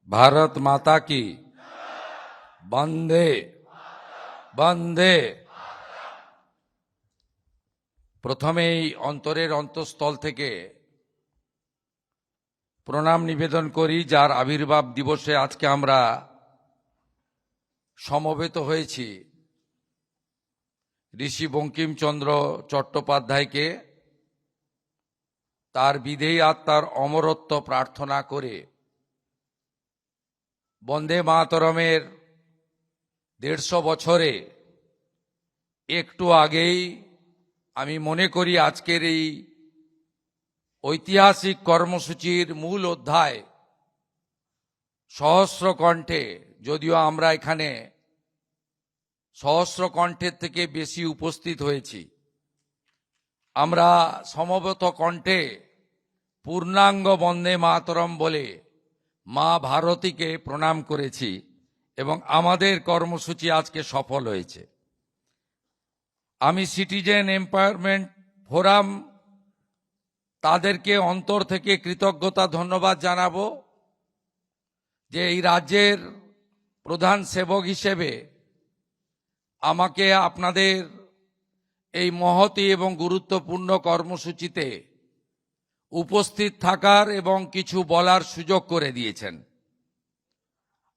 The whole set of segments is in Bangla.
भारत माता की वंदे वंदे। প্রথমেই অন্তরের অন্তঃস্থল থেকে প্রণাম নিবেদন করি যার আবির্ভাব দিবসে আজকে আমরা সমবেত হয়েছি, ঋষি বঙ্কিমচন্দ্র চট্টোপাধ্যায়কে তার বিদেয়ী আত্মার অমরত্ব প্রার্থনা করে বন্দে মাতরমের 150 বছরে একটু আগেই আমি মনে করি আজকের এই ঐতিহাসিক কর্মসূচির মূল অধ্যায় সহস্র কণ্ঠে, যদিও আমরা এখানে সহস্র কণ্ঠের থেকে বেশি উপস্থিত হয়েছি, আমরা সমবেত কণ্ঠে পূর্ণাঙ্গ বন্দে মাতরম বলে মা ভারতীকে প্রণাম করেছি এবং আমাদের কর্মসূচি আজকে সফল হয়েছে। আমি সিটিজেন এম্পাওয়ারমেন্ট ফোরাম তাদেরকে অন্তর থেকে কৃতজ্ঞতা ধন্যবাদ জানাবো যে এই রাজ্যের প্রধান সেবক হিসেবে আমাকে আপনাদের এই মহতী এবং গুরুত্বপূর্ণ কর্মসূচিতে উপস্থিত থাকার এবং কিছু বলার সুযোগ করে দিয়েছেন।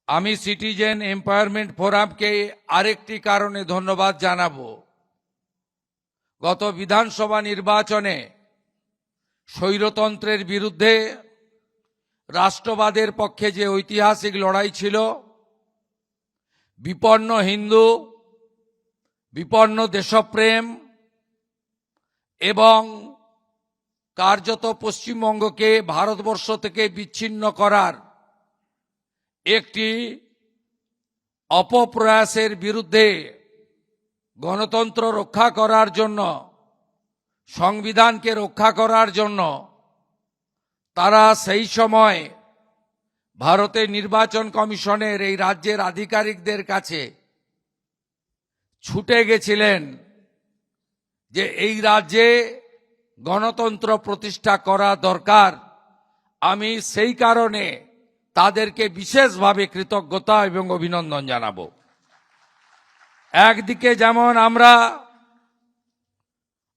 আমি সিটিজেন এম্পাওয়ারমেন্ট ফোরামকে আরেকটি কারণে ধন্যবাদ জানাবো। গত বিধানসভা নির্বাচনে স্বৈরতন্ত্রের বিরুদ্ধে রাষ্ট্রবাদের পক্ষে যে ঐতিহাসিক লড়াই ছিল, বিপন্ন হিন্দু, বিপন্ন দেশপ্রেম এবং কার্যত পশ্চিমবঙ্গকে ভারতবর্ষ থেকে বিচ্ছিন্ন করার একটি অপপ্রয়াসের বিরুদ্ধে গণতন্ত্র রক্ষা করার জন্য, সংবিধানকে রক্ষা করার জন্য তারা সেই সময় ভারতের নির্বাচন কমিশনের এই রাজ্যের আধিকারিকদের কাছে ছুটে গেছিলেন যে এই রাজ্যে গণতন্ত্র প্রতিষ্ঠা করা দরকার। আমি সেই কারণে তাদেরকে বিশেষভাবে কৃতজ্ঞতা এবং অভিনন্দন জানাবো। একদিকে যেমন আমরা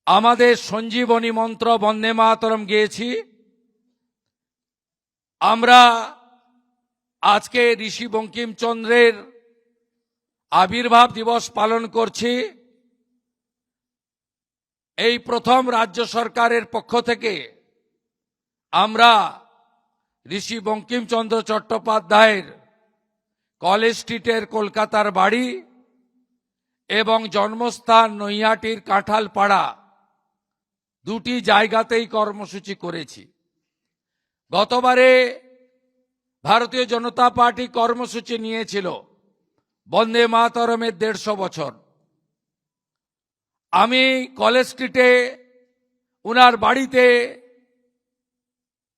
আমাদের সঞ্জীবনী মন্ত্র বন্দে মাতরম গেয়েছি, আমরা আজকে ঋষি বঙ্কিমচন্দ্রের আবির্ভাব দিবস পালন করছি। এই প্রথম রাজ্য সরকারের পক্ষ থেকে আমরা ঋষি বঙ্কিমচন্দ্র চট্টোপাধ্যায়ের কলেজ স্ট্রিটের কলকাতার বাড়ি এবং জন্মস্থান নৈহাটির কাঁঠালপাড়া দুটি জায়গাতেই কর্মসূচি করেছি। গতবারে ভারতীয় জনতা পার্টি কর্মসূচি নিয়েছিল বন্দে মাতরমের 150 বছর। আমি কলেজ স্ট্রিটে উনার বাড়িতে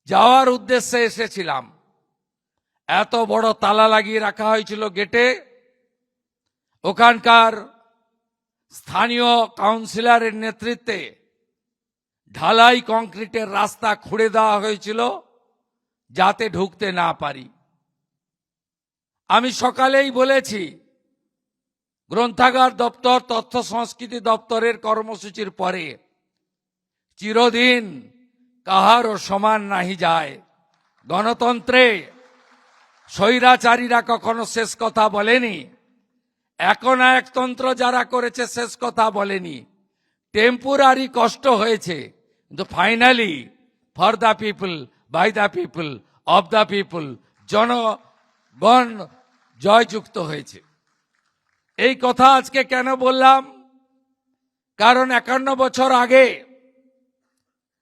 যাওয়ার উদ্দেশ্যে এসেছিলাম। এত বড় তালা লাগিয়ে রাখা হয়েছিল গেটে। ওখানকার স্থানীয় কাউন্সিলরের নেতৃত্বে ঢালাই কংক্রিটের রাস্তা খুঁড়ে দেওয়া হয়েছিল যাতে ঢুকতে না পারি। আমি সকালেই বলেছি গ্রন্থাগার দপ্তর, তথ্য সংস্কৃতি দপ্তরের কর্মসূচির পরে চিরদিন কাহারও সমান নাহি যায়। গণতন্ত্রে স্বৈরাচারীরা কখনো শেষ কথা বলেনি, একনায়কতন্ত্র যারা করেছে শেষ কথা বলেনি। টেম্পোরারি কষ্ট হয়েছে, কিন্তু finally for the people, by the people, of the people, জনগণ জয়যুক্ত হয়েছে। এই কথা আজকে কেন বললাম? কারণ 51 বছর আগে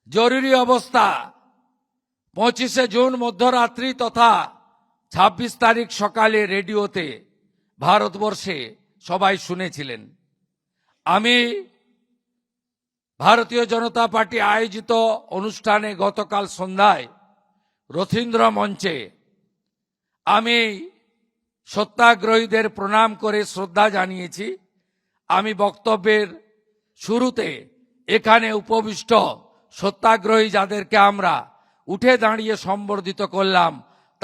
জরুরি অবস্থা 25শে জুন মধ্যরাত্রি তথা 26 তারিখ সকালে রেডিওতে ভারতবর্ষে সবাই শুনেছিলেন। আমি ভারতীয় জনতা পার্টি আয়োজিত অনুষ্ঠানে গতকাল সন্ধ্যায় রথীন্দ্র মঞ্চে আমি সত্যাগ্রহীদের প্রণাম করে শ্রদ্ধা জানিয়েছি। আমি বক্তব্যের শুরুতে এখানে উপবিষ্ট সত্যাগ্রহী যাদেরকে আমরা উঠে দাঁড়িয়ে সম্বর্ধিত করলাম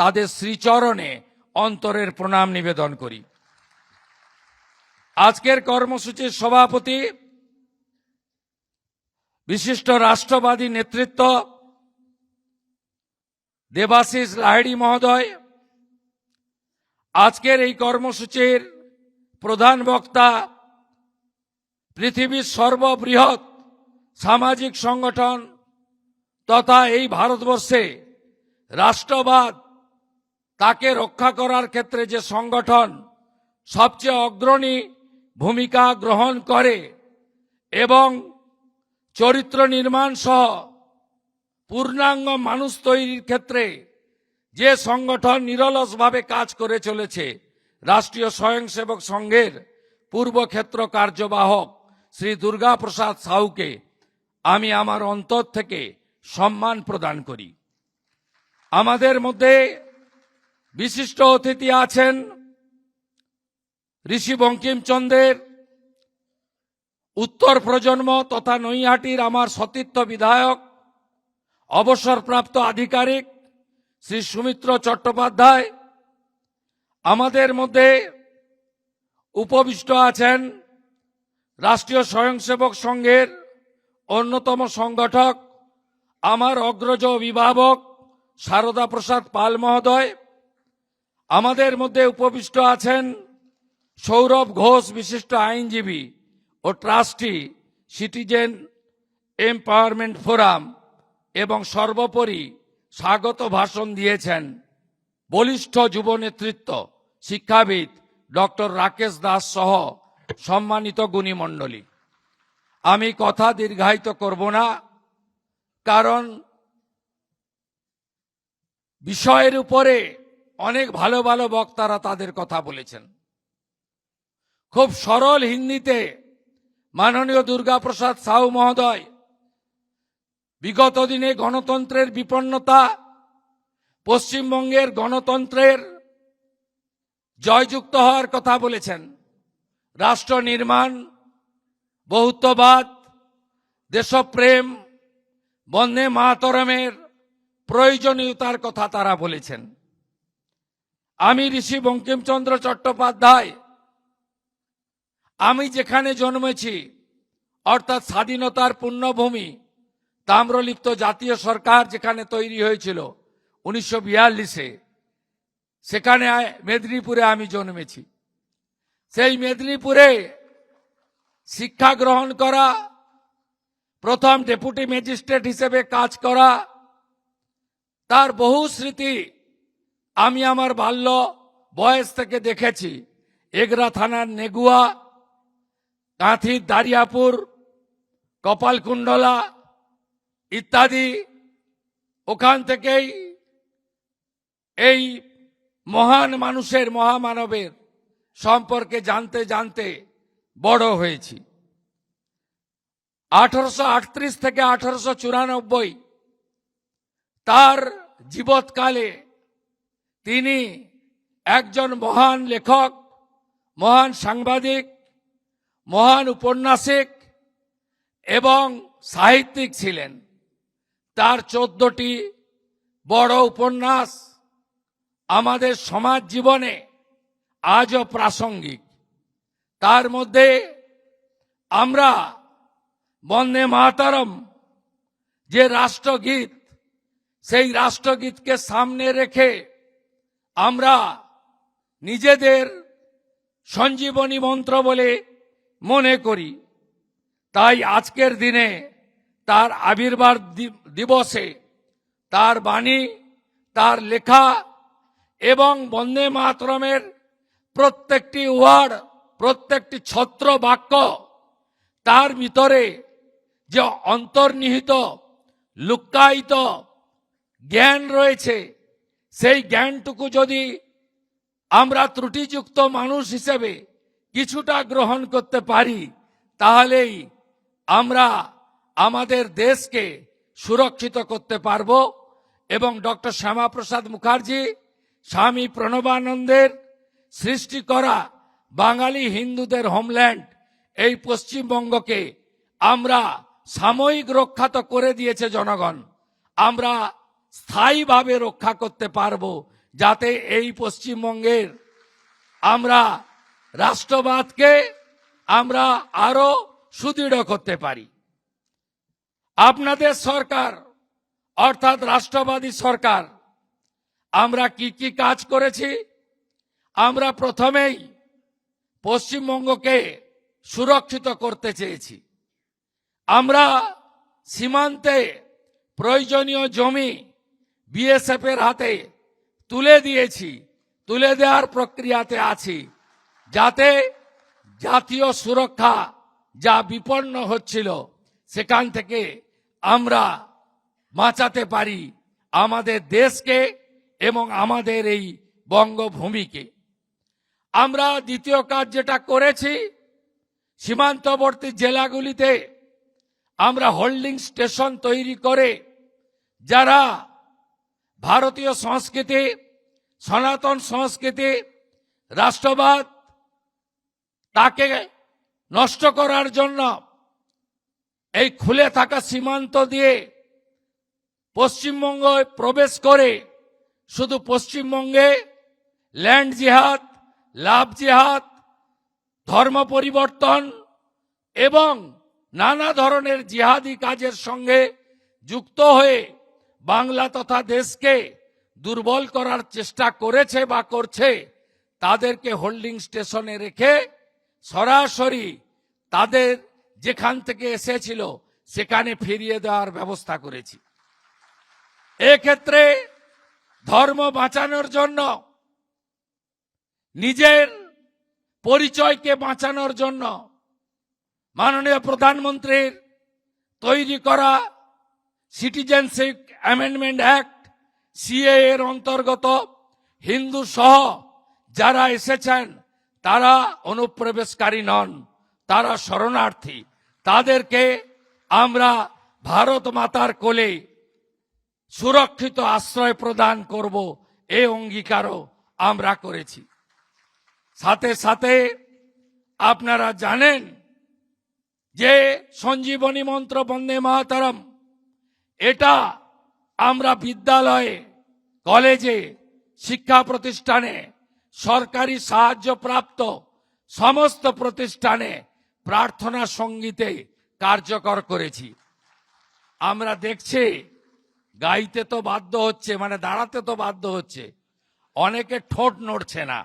তাদের শ্রীচরণে অন্তরের প্রণাম নিবেদন করি। আজকের কর্মসূচির সভাপতি বিশিষ্ট রাষ্ট্রবাদী নেতৃত্ব দেবাশিস লাহিড়ী মহোদয়, আজকের এই কর্মসূচির প্রধান বক্তা পৃথিবীর সর্ববৃহৎ সামাজিক সংগঠন তথা এই ভারতবর্ষে রাষ্ট্রবাদ তাকে রক্ষা করার ক্ষেত্রে যে সংগঠন সবচেয়ে অগ্রণী ভূমিকা গ্রহণ করে এবং চরিত্র নির্মাণ সহ পূর্ণাঙ্গ মানুষ তৈরির ক্ষেত্রে যে সংগঠন নিরলসভাবে কাজ করে চলেছে, রাষ্ট্রীয় স্বয়ংসেবক সংঘের পূর্ব ক্ষেত্র কার্যবাহক শ্রী দুর্গা প্রসাদ সাহুকে আমি আমার অন্তর থেকে সম্মান প্রদান করি। আমাদের মধ্যে বিশিষ্ট অতিথি আছেন ঋষি বঙ্কিমচন্দ্রের উত্তর প্রজন্ম তথা নৈহাটির আমার সতীর্থ বিধায়ক অবসরপ্রাপ্ত আধিকারিক শ্রী সুমিত্র চট্টোপাধ্যায়। আমাদের মধ্যে উপবিষ্ট আছেন রাষ্ট্রীয় স্বয়ংসেবক সংঘের অন্যতম সংগঠক আমার অগ্রজ অভিভাবক সারদা প্রসাদ পাল মহোদয়। আমাদের মধ্যে উপবিষ্ট আছেন সৌরভ ঘোষ, বিশিষ্ট আইনজীবী ও ট্রাস্টি সিটিজেন এম্পাওয়ারমেন্ট ফোরাম, এবং সর্বোপরি স্বাগত ভাষণ দিয়েছেন বলিষ্ঠ যুব নেতৃত্ব শিক্ষাবিদ ডক্টর রাকেশ দাস সহ সম্মানিত গুণী মণ্ডলী। আমি কথা দীর্ঘায়িত করব না, কারণ বিষয়ের উপরে অনেক ভালো ভালো বক্তারা তাদের কথা বলেছেন। খুব সরল হিন্দিতে মাননীয় দুর্গা প্রসাদ সাহু মহোদয় বিগত দিনে গণতন্ত্রের বিপন্নতা, পশ্চিমবঙ্গের গণতন্ত্রের জয়যুক্ত হওয়ার কথা বলেছেন। রাষ্ট্র নির্মাণ, বহুত্ববাদ, দেশপ্রেম, বন্দে মাতরমের প্রয়োজনীয়তার কথা তারা বলেছেন। আমি ঋষি বঙ্কিমচন্দ্র চট্টোপাধ্যায়, আমি যেখানে জন্মেছি অর্থাৎ স্বাধীনতার পুণ্যভূমি তাম্রলিপ্ত জাতীয় সরকার যেখানে তৈরি হয়েছিল 1942-এ, সেখানে মেদিনীপুরে আমি জন্মেছি। সেই মেদিনীপুরে শিক্ষা গ্রহণ করা, প্রথম ডেপুটি ম্যাজিস্ট্রেট হিসেবে কাজ করা, তার বহু স্মৃতি আমি আমার বাল্য বয়স থেকে দেখেছি। এগরা থানার নেগুয়া, কাঁথির দারিয়াপুর, কপালকুণ্ডলা ইত্যাদি, ওখান থেকেই এই মহান মানুষের, মহামানবের সম্পর্কে জানতে জানতে বড় হয়েছি। 1838 থেকে 1894 তার জীবৎকালে তিনি একজন মহান লেখক, মহান সাংবাদিক, মহান উপন্যাসিক এবং সাহিত্যিক ছিলেন। তার 14টি বড় উপন্যাস আমাদের সমাজ জীবনে আজও প্রাসঙ্গিক। তার মধ্যে আমরা বন্দে মাতরম যে রাষ্ট্রগীত, সেই রাষ্ট্রগীতকে সামনে রেখে আমরা নিজেদের সঞ্জীবনী মন্ত্র বলে মনে করি। তাই আজকের দিনে তার আবির্ভাব দিবসে তার বাণী, তার লেখা এবং বন্দে মাতরমের প্রত্যেকটি ওয়ার্ড, প্রত্যেকটি ছত্র বাক্য, তার ভিতরে যে অন্তর্নিহিত লুক্কায়িত জ্ঞান রয়েছে, সেই জ্ঞানটুকু যদি আমরা ত্রুটিযুক্ত মানুষ হিসেবে কিছুটা গ্রহণ করতে পারি, তাহলেই আমরা আমাদের দেশকে সুরক্ষিত করতে পারব। এবং ডক্টর শ্যামাপ্রসাদ মুখার্জি, স্বামী প্রণবানন্দের সৃষ্টি করা বাঙালি হিন্দুদের হোমল্যান্ড এই পশ্চিমবঙ্গকে আমরা সাময়িক রক্ষা তো করে দিয়েছে জনগণ, আমরা স্থায়ীভাবে রক্ষা করতে পারব যাতে এই পশ্চিমবঙ্গের আমরা রাষ্ট্রবাদকে আমরা আরো সুদৃঢ় করতে পারি। আপনাদের সরকার অর্থাৎ রাষ্ট্রবাদী সরকার আমরা কি কি কাজ করেছি? আমরা প্রথমেই পশ্চিমবঙ্গকে সুরক্ষিত করতে চেয়েছি। আমরা সীমান্তে প্রয়োজনীয় জমি বিএসএফ এর হাতে তুলে দিয়েছি, তুলে দেওয়ার প্রক্রিয়াতে আছি, যাতে জাতীয় সুরক্ষা যা বিপন্ন হচ্ছিল সেখান থেকে আমরা বাঁচাতে পারি আমাদের দেশকে এবং আমাদের এই বঙ্গভূমিকে। আমরা দ্বিতীয় কাজ যেটা করেছি, সীমান্তবর্তী জেলাগুলিতে আমরা হোল্ডিং স্টেশন তৈরি করে যারা ভারতীয় সংস্কৃতি, সনাতন সংস্কৃতি, রাষ্ট্রবাদ তাকে নষ্ট করার জন্য এই খুলে থাকা সীমান্ত দিয়ে পশ্চিমবঙ্গে প্রবেশ করে শুধু পশ্চিমবঙ্গে ল্যান্ড জিহাদ, লাভ জিহাদ, ধর্ম পরিবর্তন এবং নানা ধরনের জিহাদি কাজের সঙ্গে যুক্ত হয়ে বাংলা তথা দেশকে দুর্বল করার চেষ্টা করেছে বা করছে, তাদেরকে হোল্ডিং স্টেশনে রেখে সরাসরি তাদের যেখান থেকে এসেছিল সেখানে ফিরিয়ে দেওয়ার ব্যবস্থা করেছি। এক্ষেত্রে ধর্ম বাঁচানোর জন্য, নিজের পরিচয়কে বাঁচানোর জন্য মাননীয় প্রধানমন্ত্রীর তৈরি করা সিটিজেনশিপ অ্যামেন্ডমেন্ট অ্যাক্ট সিএ এর অন্তর্গত হিন্দু সহ যারা এসেছেন তারা অনুপ্রবেশকারী নন, তারা শরণার্থী, তাদেরকে আমরা ভারত মাতার কোলে সুরক্ষিত আশ্রয় প্রদান করব, এই অঙ্গীকারও আমরা করেছি। সাথে সাথে আপনারা জানেন যে সঞ্জীবনী মন্ত্র বন্দে মাতরম, এটা আমরা বিদ্যালয়ে, কলেজে, শিক্ষা প্রতিষ্ঠানে, সরকারি সাহায্যপ্রাপ্ত সমস্ত প্রতিষ্ঠানে প্রার্থনা সঙ্গীতে কার্যকর করেছি। আমরা দেখছি গাইতে তো বাধ্য হচ্ছে, মানে দাঁড়াতে তো বাধ্য হচ্ছে, অনেকে ঠোঁট নড়ছে না,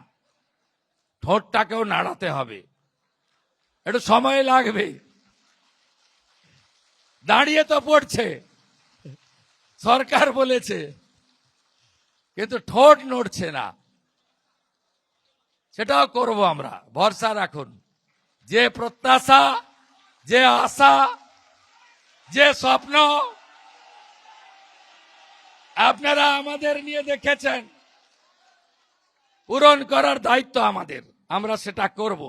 ঠোঁটটাকেও নাড়াতে হবে, একটু সময় লাগবে। দাঁড়িয়ে তো পড়ছে, সরকার বলেছে, কিন্তু ঠোঁট নড়ছে না, সেটাও করব আমরা, ভরসা রাখুন। যে প্রত্যাশা, যে আশা, যে স্বপ্ন আপনারা আমাদের নিয়ে দেখেছেন, পূরণ করার দায়িত্ব আমাদের, আমরা সেটা করব।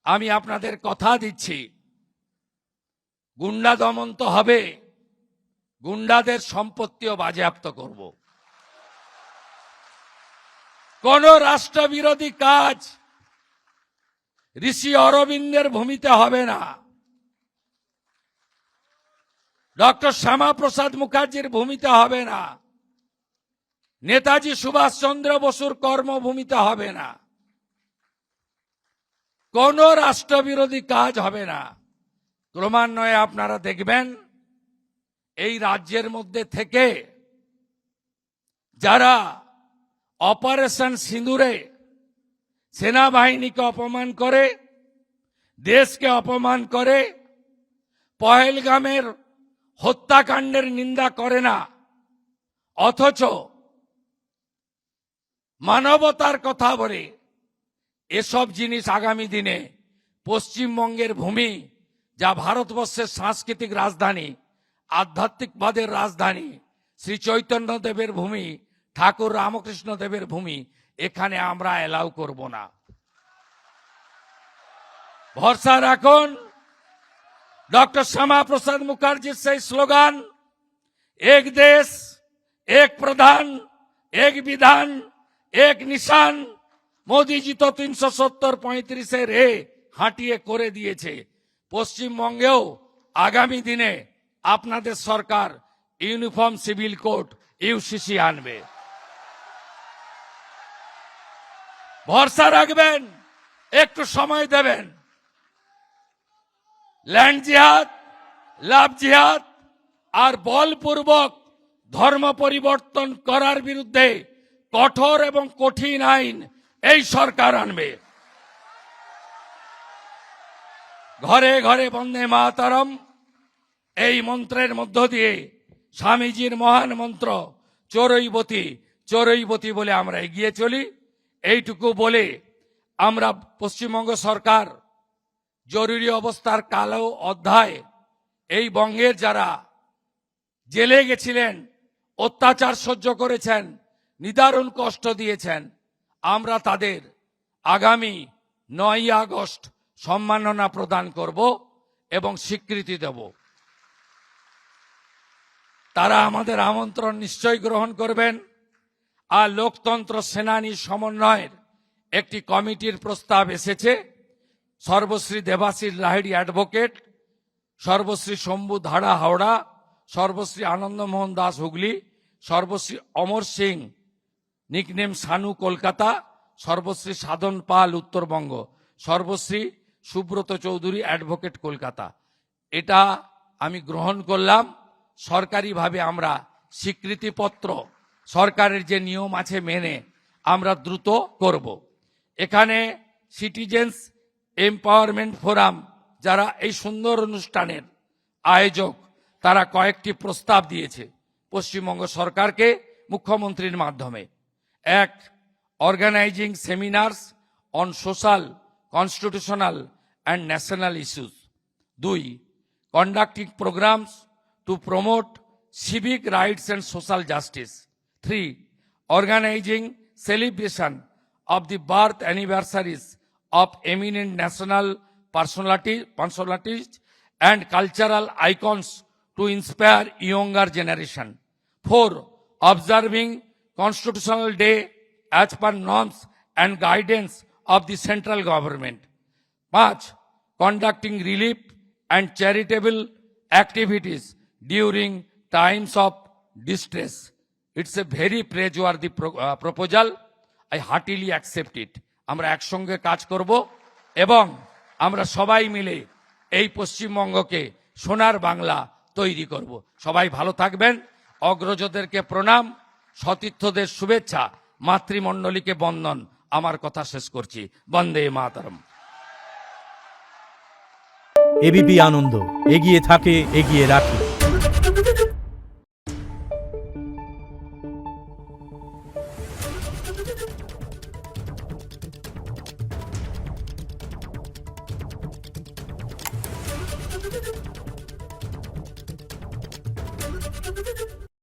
আমি আপনাদের কথা দিচ্ছি, গুন্ডা দমন তো হবে, গুন্ডাদের সম্পত্তিও বাজেয়াপ্ত করব। কোন রাষ্ট্রবিরোধী কাজ ঋষি অরবিন্দের ভূমিতে হবে না, ডক্টর শ্যামাপ্রসাদ মুখার্জির ভূমিতে হবে না, নেতাজি সুভাষচন্দ্র বসুর কর্মভূমিতে হবে না, কোন রাষ্ট্রবিরোধী কাজ হবে না। ক্রমান্বয়ে আপনারা দেখবেন এই রাজ্যের মধ্যে থেকে যারা অপারেশন সিঁদুরে সেনাবাহিনীকে অপমান করে, দেশকে অপমান করে, পহেলগামের হত্যাকাণ্ডের নিন্দা করে না, অথচ মানবতার কথা বলে, এসব জিনিস আগামী দিনে পশ্চিমবঙ্গের ভূমি, যা ভারতবর্ষের সাংস্কৃতিক রাজধানী, আধ্যাত্মিকবাদের রাজধানী, শ্রী চৈতন্য দেবের ভূমি, ঠাকুর রামকৃষ্ণ দেবের ভূমি, এখানে আমরা এলাও করব না। ভরসা রাখুন, ডক্টর শ্যামাপ্রসাদ মুখার্জির সেই স্লোগান, এক দেশ এক প্রধান এক বিধান এক নিশান, মোদীজি তো ৩৭০-৩৫ রে হাঁটিয়ে করে দিয়েছে। পশ্চিমবঙ্গেও আগামী দিনে আপনাদের সরকার ইউনিফর্ম সিভিল কোড ইউসিসি আনবে। ভরসা রাখবেন, একটু সময় দেবেন। ল্যান্ড জিহাদ, লাভ জিহাদ আর বলপূর্বক ধর্ম পরিবর্তন করার বিরুদ্ধে কঠোর এবং কঠিন আইন এই সরকার আনবে। ঘরে ঘরে বন্দে মাতরম এই মন্ত্রের মধ্য দিয়ে স্বামীজির মহান মন্ত্র চোরৈবতী চোরৈবতী বলে আমরা এগিয়ে চলি। এইটুকু বলে আমরা পশ্চিমবঙ্গ সরকার জরুরি অবস্থার কালো অধ্যায় এই বঙ্গের যারা জেলে গেছিলেন, অত্যাচার সহ্য করেছেন, নিদারুণ কষ্ট দিয়েছেন, আমরা তাদের আগামী 9ই আগস্ট সম্মাননা প্রদান করব এবং স্বীকৃতি দেব। তারা আমাদের আমন্ত্রণ নিশ্চয়ই গ্রহণ করবেন। আর লোকতন্ত্র সেনানী সমন্বয়ের একটি কমিটির প্রস্তাব এসেছে। সর্বশ্রী দেবাশিস লাহিড়ী অ্যাডভোকেট, সর্বশ্রী শম্ভু ধাড়া হাওড়া, সর্বশ্রী আনন্দমোহন দাস হুগলি, সর্বশ্রী অমর সিং নিকনেম সানু কলকাতা, সর্বশ্রী সাধন পাল উত্তরবঙ্গ, সর্বশ্রী সুব্রত চৌধুরী অ্যাডভোকেট কলকাতা। এটা আমি গ্রহণ করলাম। সরকারিভাবে আমরা স্বীকৃতিপত্র সরকারের যে নিয়ম আছে মেনে আমরা দ্রুত করব। এখানে সিটিজেন্স এম্পাওয়ারমেন্ট ফোরাম যারা এই সুন্দর অনুষ্ঠানের আয়োজক, তারা কয়েকটি প্রস্তাব দিয়েছে পশ্চিমবঙ্গ সরকারকে মুখ্যমন্ত্রীর মাধ্যমে। এক, organizing seminars on social, constitutional and national issues. 2, conducting programmes to promote civic rights and social justice. 3, organizing celebration of the birth anniversaries of eminent national personalities and cultural icons to inspire younger generation. 4, observing Constitutional Day as per norms and guidance of the central government. 5, conducting relief and charitable activities during times of distress. It's a very praiseworthy proposal. I heartily accept it. আমরা একসঙ্গে কাজ করব এবং আমরা সবাই মিলে এই পশ্চিমবঙ্গকে সোনার বাংলা তৈরি করব। সবাই ভালো থাকবেন। অগ্রজদেরকে প্রণাম, সতীর্থদের শুভেচ্ছা, মাতৃমণ্ডলীকে বন্দন। আমার কথা শেষ করছি। বন্দে মাতরম। এবিপি আনন্দ, এগিয়ে থাকে, এগিয়ে রাখে।